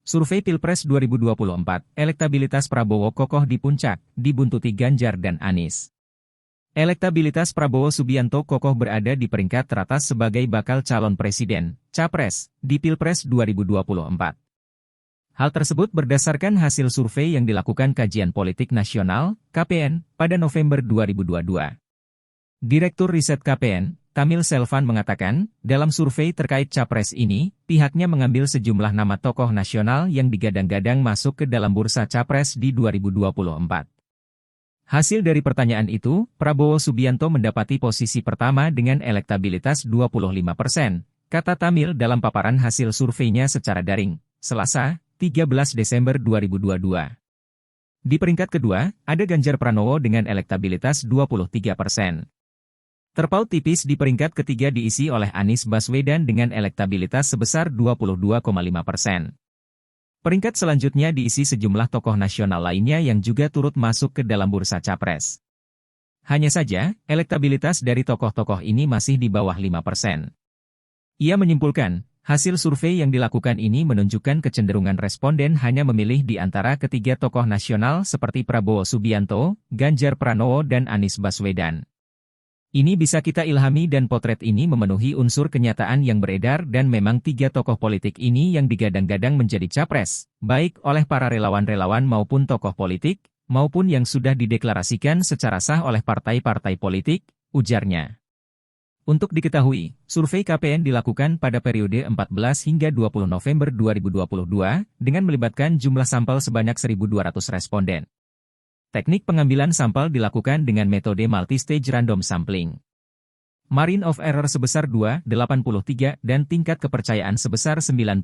Survei Pilpres 2024, elektabilitas Prabowo kokoh di puncak, dibuntuti Ganjar dan Anies. Elektabilitas Prabowo Subianto kokoh berada di peringkat teratas sebagai bakal calon presiden, capres, di Pilpres 2024. Hal tersebut berdasarkan hasil survei yang dilakukan Kajian Politik Nasional, KPN, pada November 2022. Direktur Riset KPN, Tamil Selvan mengatakan, dalam survei terkait capres ini, pihaknya mengambil sejumlah nama tokoh nasional yang digadang-gadang masuk ke dalam bursa capres di 2024. Hasil dari pertanyaan itu, Prabowo Subianto mendapati posisi pertama dengan elektabilitas 25%, kata Tamil dalam paparan hasil surveinya secara daring, Selasa, 13 Desember 2022. Di peringkat kedua, ada Ganjar Pranowo dengan elektabilitas 23%. Terpaut tipis di peringkat ketiga diisi oleh Anies Baswedan dengan elektabilitas sebesar 22,5%. Peringkat selanjutnya diisi sejumlah tokoh nasional lainnya yang juga turut masuk ke dalam bursa capres. Hanya saja, elektabilitas dari tokoh-tokoh ini masih di bawah 5%. Ia menyimpulkan, hasil survei yang dilakukan ini menunjukkan kecenderungan responden hanya memilih di antara ketiga tokoh nasional seperti Prabowo Subianto, Ganjar Pranowo dan Anies Baswedan. Ini bisa kita ilhami dan potret ini memenuhi unsur kenyataan yang beredar dan memang tiga tokoh politik ini yang digadang-gadang menjadi capres, baik oleh para relawan-relawan maupun tokoh politik, maupun yang sudah dideklarasikan secara sah oleh partai-partai politik, ujarnya. Untuk diketahui, survei KPN dilakukan pada periode 14 hingga 20 November 2022 dengan melibatkan jumlah sampel sebanyak 1.200 responden. Teknik pengambilan sampel dilakukan dengan metode multi-stage random sampling. Margin of error sebesar 2,83 dan tingkat kepercayaan sebesar 95%.